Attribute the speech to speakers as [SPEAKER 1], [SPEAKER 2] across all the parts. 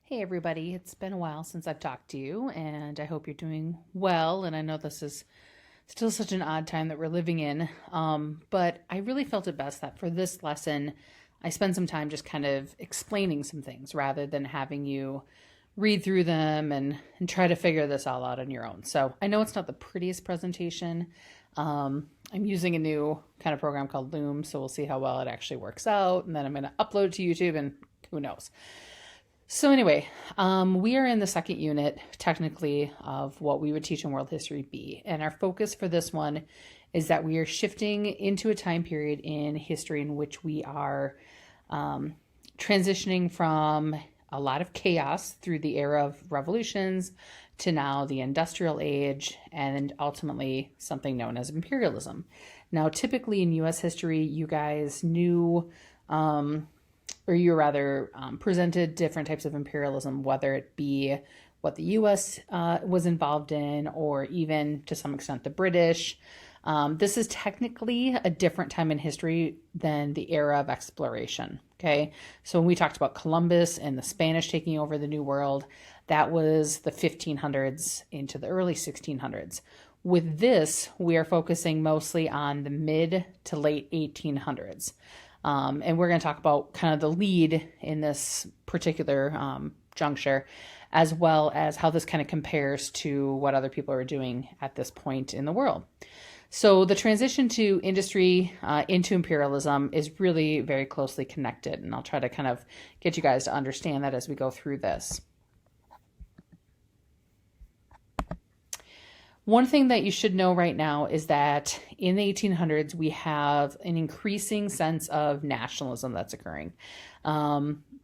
[SPEAKER 1] Hey everybody, it's been a while since I've talked to you, and I hope you're doing well. And I know this is still such an odd time that we're living in, but I really felt it best that for this lesson, I spend some time just kind of explaining some things rather than having you read through them and try to figure this all out on your own. So I know it's not the prettiest presentation. I'm using a new kind of program called Loom, so we'll see how well it actually works out, and then I'm going to upload it to YouTube, and who knows. So anyway, we are in the second unit, technically, of what we would teach in World History B. And our focus for this one is that we are shifting into a time period in history in which we are transitioning from a lot of chaos through the era of revolutions to now the industrial age and ultimately something known as imperialism. Now, typically in U.S. history, you guys knew or you rather presented different types of imperialism, whether it be what the U.S. Was involved in, or even to some extent the British. This is technically a different time in history than the era of exploration. Okay, so when we talked about Columbus and the Spanish taking over the New World, that was the 1500s into the early 1600s. With this, we are focusing mostly on the mid to late 1800s. And we're going to talk about kind of the lead in this particular juncture, as well as how this kind of compares to what other people are doing at this point in the world. So the transition to industry into imperialism is really very closely connected, and I'll try to kind of get you guys to understand that as we go through this. One thing that you should know right now is that in the 1800s, we have an increasing sense of nationalism that's occurring.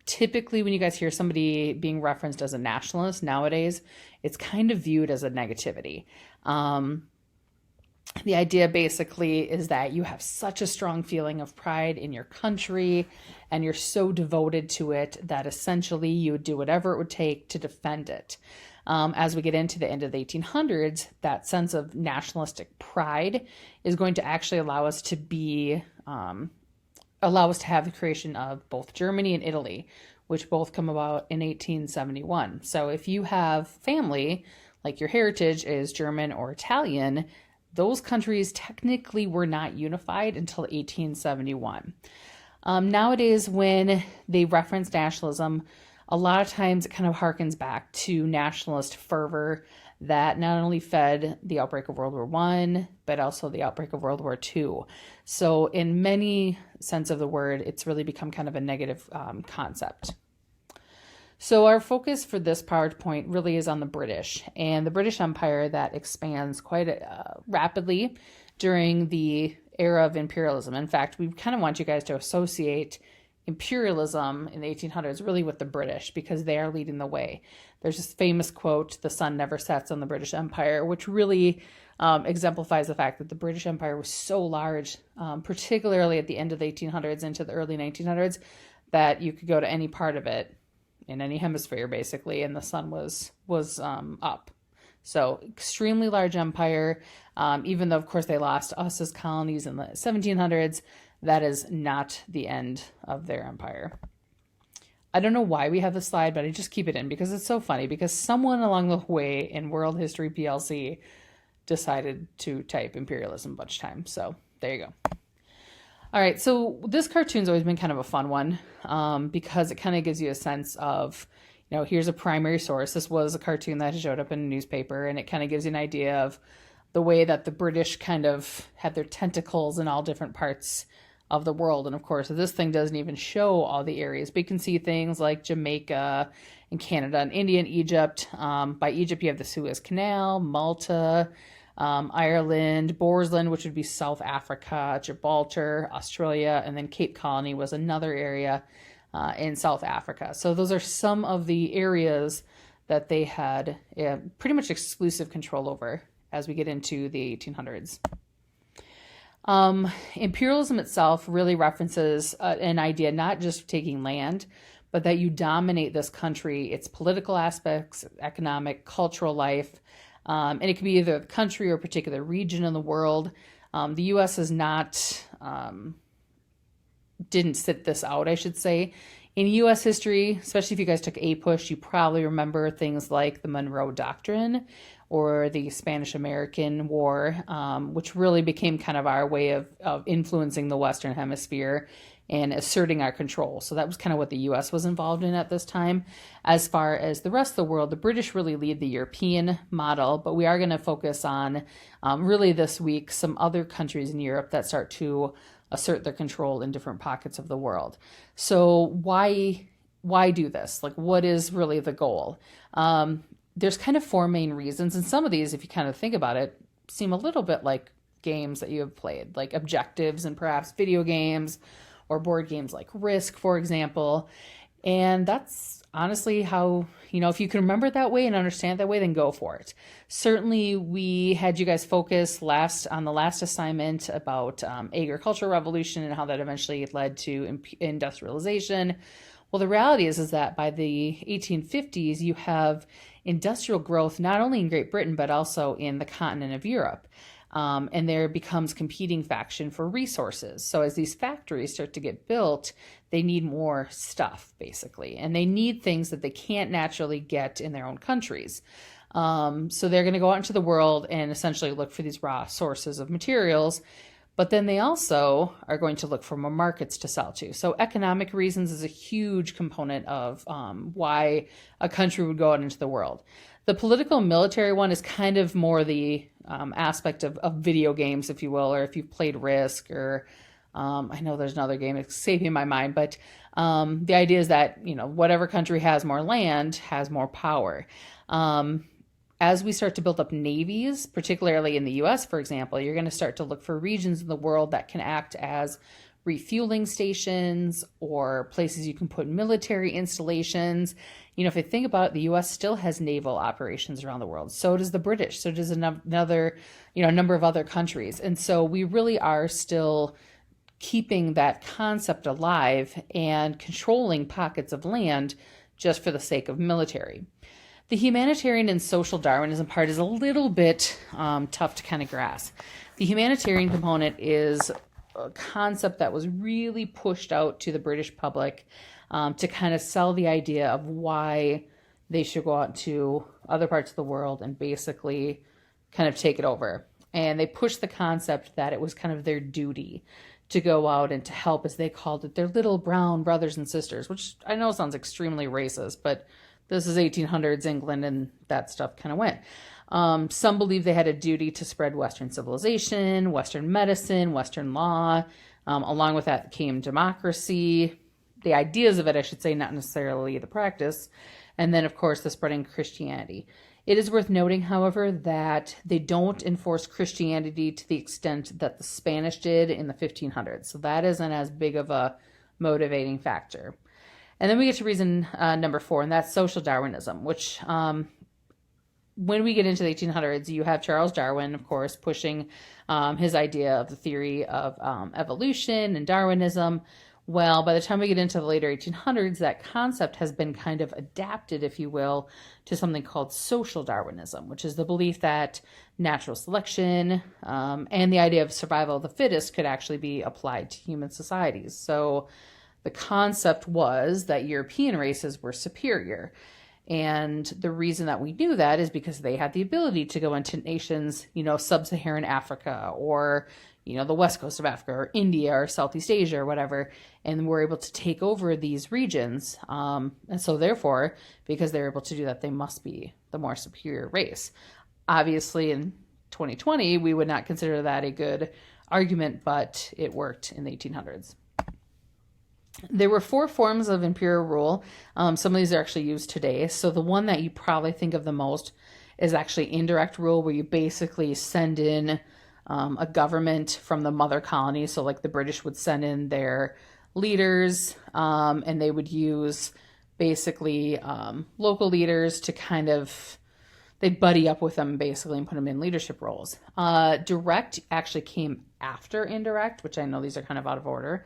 [SPEAKER 1] Typically, when you guys hear somebody being referenced as a nationalist nowadays, it's kind of viewed as a negativity. The idea basically is that you have such a strong feeling of pride in your country and you're so devoted to it that essentially you would do whatever it would take to defend it. As we get into the end of the 1800s, that sense of nationalistic pride is going to actually allow us to have the creation of both Germany and Italy, which both come about in 1871. So if you have family, like your heritage is German or Italian, those countries technically were not unified until 1871. Nowadays, when they reference nationalism, a lot of times it kind of harkens back to nationalist fervor that not only fed the outbreak of World War I, but also the outbreak of World War II. So in many sense of the word, it's really become kind of a negative concept. So our focus for this PowerPoint really is on the British and the British Empire that expands quite rapidly during the era of imperialism. In fact, we kind of want you guys to associate imperialism in the 1800s really with the British because they are leading the way. There's this famous quote, "The sun never sets on the British Empire," which really exemplifies the fact that the British Empire was so large, particularly at the end of the 1800s into the early 1900s, that you could go to any part of it in any hemisphere basically, and the sun was up. So extremely large empire, even though of course they lost us as colonies in the 1700s. That is not the end of their empire. I don't know why we have this slide, but I just keep it in because it's so funny because someone along the way in World History PLC decided to type imperialism a bunch of times. So there you go. All right, so this cartoon's always been kind of a fun one because it kind of gives you a sense of, here's a primary source. This was a cartoon that showed up in a newspaper, and it kind of gives you an idea of the way that the British kind of had their tentacles in all different parts of the world. And of course, this thing doesn't even show all the areas, but you can see things like Jamaica and Canada and India and Egypt. By Egypt, you have the Suez Canal, Malta, Ireland, Borsland, which would be South Africa, Gibraltar, Australia, and then Cape Colony was another area in South Africa. So those are some of the areas that they had pretty much exclusive control over as we get into the 1800s. Imperialism itself really references an idea not just taking land, but that you dominate this country, its political aspects, economic, cultural life, and it can be either the country or a particular region in the world. The U.S. has not, didn't sit this out, I should say. In U.S. history, especially if you guys took APUSH, you probably remember things like the Monroe Doctrine or the Spanish-American War, which really became kind of our way of influencing the Western Hemisphere and asserting our control. So that was kind of what the U.S. was involved in at this time. As far as the rest of the world, the British really lead the European model, but we are going to focus on really this week some other countries in Europe that start to assert their control in different pockets of the world. So why do this? Like, what is really the goal? There's kind of four main reasons, and some of these, if you kind of think about it, seem a little bit like games that you have played, like objectives and perhaps video games or board games like Risk, for example. And that's honestly how, if you can remember it that way and understand it that way, then go for it. Certainly, we had you guys focus on the last assignment about agricultural revolution and how that eventually led to industrialization. Well, the reality is that by the 1850s, you have industrial growth not only in Great Britain, but also in the continent of Europe. And there becomes competing faction for resources. So as these factories start to get built, they need more stuff, basically. And they need things that they can't naturally get in their own countries. So they're going to go out into the world and essentially look for these raw sources of materials. But then they also are going to look for more markets to sell to. So economic reasons is a huge component of why a country would go out into the world. The political and military one is kind of more the aspect of video games, if you will, or if you've played Risk, or I know there's another game escaping my mind, but the idea is that, whatever country has more land has more power. As we start to build up navies, particularly in the U.S., for example, you're going to start to look for regions in the world that can act as refueling stations or places you can put military installations. If you think about it, the U.S. still has naval operations around the world. So does the British. So does another, a number of other countries. And so we really are still keeping that concept alive and controlling pockets of land just for the sake of military. The humanitarian and social Darwinism part is a little bit tough to kind of grasp. The humanitarian component is a concept that was really pushed out to the British public to kind of sell the idea of why they should go out to other parts of the world and basically kind of take it over. And they pushed the concept that it was kind of their duty to go out and to help, as they called it, their little brown brothers and sisters, which I know sounds extremely racist, but this is 1800s England, and that stuff kind of went. Some believe they had a duty to spread Western civilization, Western medicine, Western law. Along with that came democracy, the ideas of it, I should say, not necessarily the practice. And then, of course, the spreading Christianity. It is worth noting, however, that they don't enforce Christianity to the extent that the Spanish did in the 1500s. So that isn't as big of a motivating factor. And then we get to reason number 4, and that's social Darwinism, which when we get into the 1800s, you have Charles Darwin, of course, pushing his idea of the theory of evolution and Darwinism. Well, by the time we get into the later 1800s, that concept has been kind of adapted, if you will, to something called social Darwinism, which is the belief that natural selection and the idea of survival of the fittest could actually be applied to human societies. So the concept was that European races were superior. And the reason that we knew that is because they had the ability to go into nations, sub-Saharan Africa or, the west coast of Africa or India or Southeast Asia or whatever, and were able to take over these regions. And so therefore, because they're able to do that, they must be the more superior race. Obviously, in 2020, we would not consider that a good argument, but it worked in the 1800s. There were 4 forms of imperial rule. Some of these are actually used today. So the one that you probably think of the most is actually indirect rule, where you basically send in a government from the mother colony. So like the British would send in their leaders, and they would use basically local leaders to kind of, they'd buddy up with them basically and put them in leadership roles. Direct actually came after indirect, which I know these are kind of out of order.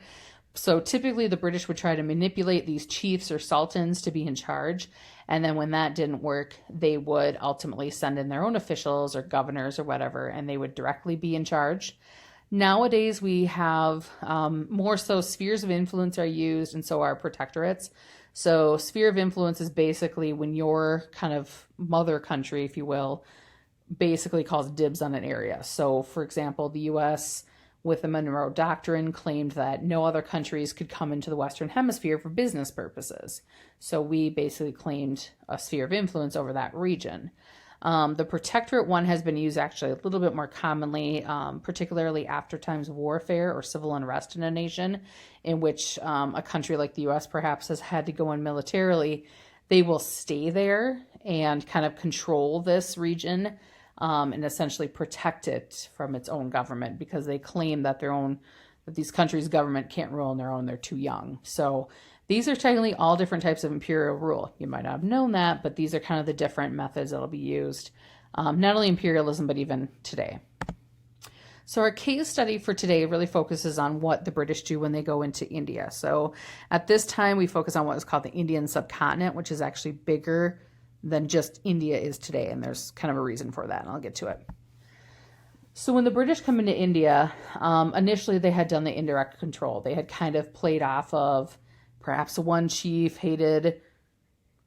[SPEAKER 1] So typically the British would try to manipulate these chiefs or sultans to be in charge. And then when that didn't work, they would ultimately send in their own officials or governors or whatever, and they would directly be in charge. Nowadays, we have more so spheres of influence are used, and so are protectorates. So, sphere of influence is basically when your kind of mother country, if you will, basically calls dibs on an area. So, for example, the US with the Monroe Doctrine claimed that no other countries could come into the Western Hemisphere for business purposes. So, we basically claimed a sphere of influence over that region. The protectorate one has been used actually a little bit more commonly, particularly after times of warfare or civil unrest in a nation, in which a country like the US perhaps has had to go in militarily. They will stay there and kind of control this region and essentially protect it from its own government, because they claim that that these countries' government can't rule on their own, they're too young. So these are technically all different types of imperial rule. You might not have known that, but these are kind of the different methods that'll be used, not only imperialism, but even today. So our case study for today really focuses on what the British do when they go into India. So at this time, we focus on what is called the Indian subcontinent, which is actually bigger than just India is today. And there's kind of a reason for that, and I'll get to it. So when the British come into India, initially they had done the indirect control. They had kind of played off of perhaps one chief hated,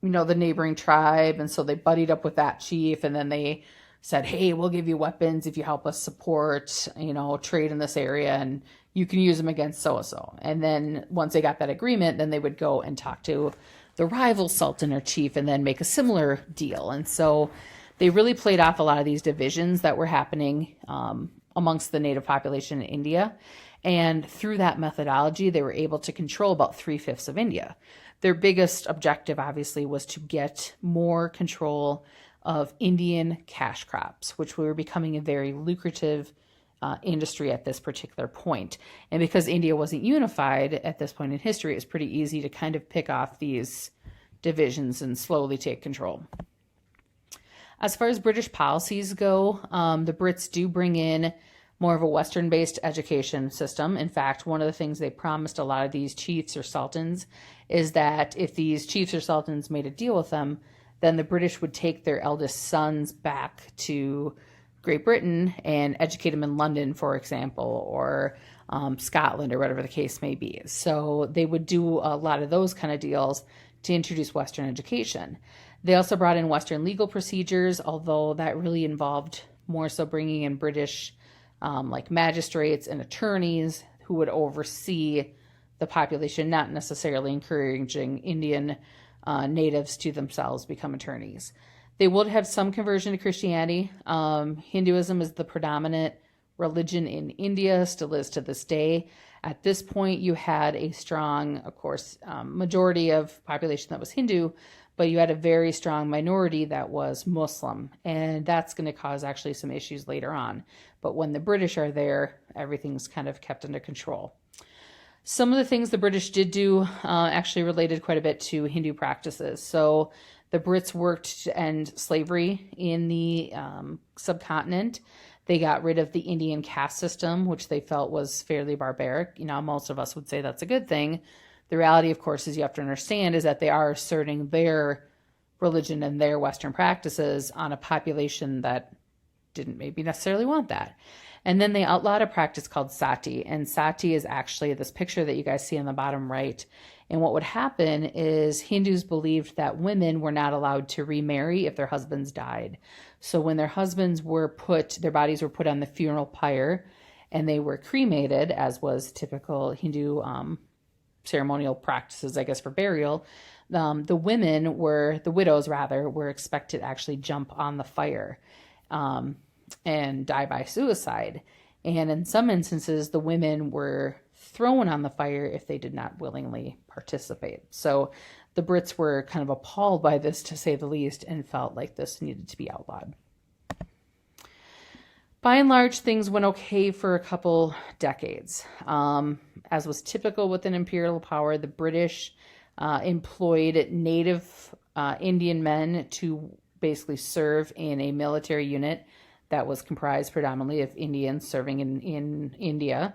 [SPEAKER 1] the neighboring tribe, and so they buddied up with that chief, and then they said, hey, we'll give you weapons if you help us support, trade in this area, and you can use them against so-and-so. And then once they got that agreement, then they would go and talk to the rival sultan or chief and then make a similar deal. And so they really played off a lot of these divisions that were happening amongst the native population in India. And through that methodology, they were able to control about 3/5 of India. Their biggest objective, obviously, was to get more control of Indian cash crops, which were becoming a very lucrative industry at this particular point. And because India wasn't unified at this point in history, it was pretty easy to kind of pick off these divisions and slowly take control. As far as British policies go, the Brits do bring in more of a Western-based education system. In fact, one of the things they promised a lot of these chiefs or sultans is that if these chiefs or sultans made a deal with them, then the British would take their eldest sons back to Great Britain and educate them in London, for example, or Scotland, or whatever the case may be. So they would do a lot of those kind of deals to introduce Western education. They also brought in Western legal procedures, although that really involved more so bringing in British like magistrates and attorneys who would oversee the population, not necessarily encouraging Indian natives to themselves become attorneys. They would have some conversion to Christianity. Hinduism is the predominant religion in India, still is to this day. At this point, you had a strong, of course, majority of population that was Hindu, but you had a very strong minority that was Muslim, and that's going to cause actually some issues later on. But when the British are there, everything's kind of kept under control. Some of the things the British did do actually related quite a bit to Hindu practices. So the Brits worked to end slavery in the subcontinent. They got rid of the Indian caste system, which they felt was fairly barbaric. Most of us would say that's a good thing. The reality, of course, is you have to understand is that they are asserting their religion and their Western practices on a population that didn't maybe necessarily want that. And then they outlawed a practice called sati. And sati is actually this picture that you guys see on the bottom right. And what would happen is Hindus believed that women were not allowed to remarry if their husbands died. So when their husbands were their bodies were put on the funeral pyre and they were cremated, as was typical Hindu ceremonial practices, I guess, for burial, the widows were expected to actually jump on the fire and die by suicide. And in some instances, the women were thrown on the fire if they did not willingly participate. So the Brits were kind of appalled by this, to say the least, and felt like this needed to be outlawed. By and large, things went okay for a couple decades. As was typical with an imperial power, the British employed native Indian men to basically serve in a military unit that was comprised predominantly of Indians serving in India.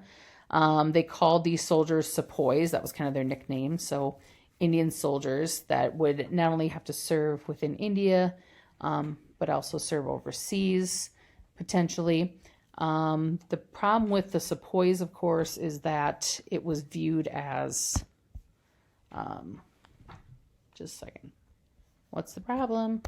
[SPEAKER 1] They called these soldiers sepoys. That was kind of their nickname. So Indian soldiers that would not only have to serve within India, but also serve overseas, potentially. The problem with the sepoys, of course, is that it was viewed as, just a second. What's the problem?